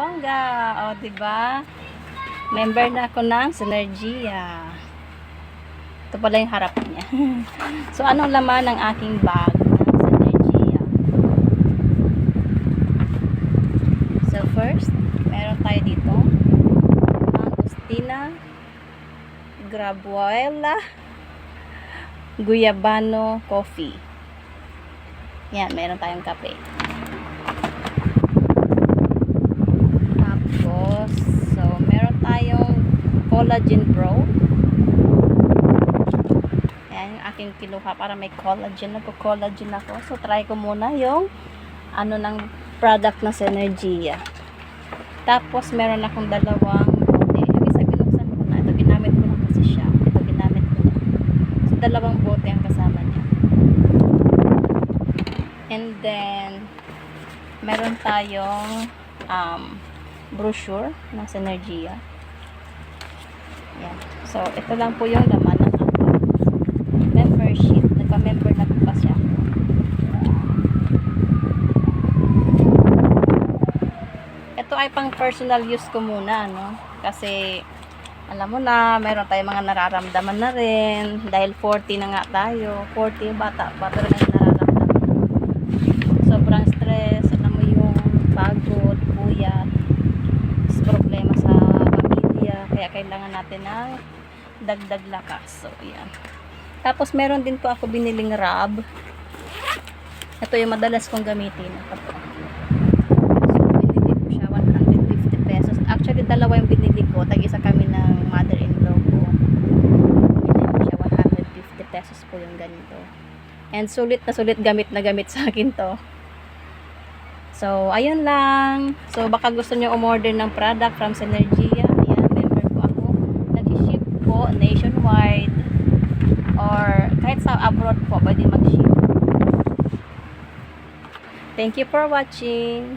bongga. O, diba? Member na ako ng Synergia. Ito pala yung harap niya. So, anong laman ng aking bag ng Synergia? So, first, meron tayo dito. Mangostina, Grabuela, Guyabano coffee. Yan, meron tayong kape. Tapos, so, meron tayong Collagen Pro. Yan, yung aking kinuha para may collagen. Nagko-collagen ako. So, try ko muna yung ng product na Synergia. Tapos, meron akong dalawang bote. Yung isa binuksan ko na. Ito, ginamit ko lang kasi siya. Ito, ginamit ko na. So, dalawang bote ang kasama niya. And then, meron tayong brochure ng Synergia. Yan. So, ito lang po yung laman ng membership. Nagpa-member na po kasi ako. Ito ay pang personal use ko muna, no? Kasi, alam mo na, meron tayong mga nararamdaman na rin. Dahil 40 na nga tayo. 40 bata rin ang nararamdaman. Sobrang stress, alam mo yung pagod, puyat, problema sa pamilya, kaya kailangan natin ng dagdag lakas. So, yan. Tapos, meron din po ako biniling rub. Ito yung madalas kong gamitin. Ito po. So, binili ko siya 150 pesos. Actually, dalawa yung binili ko. Tag-isa kami ng mother-in-law ko. Binili ko siya 150 pesos po yung ganito. And sulit na sulit, gamit na gamit sa akin to. So, ayun lang. So, baka gusto nyo umorder ng product from Synergia. Ayan, member ko ako. Nag-ship po nationwide. Or kahit sa abroad po, pwede mag-ship. Thank you for watching.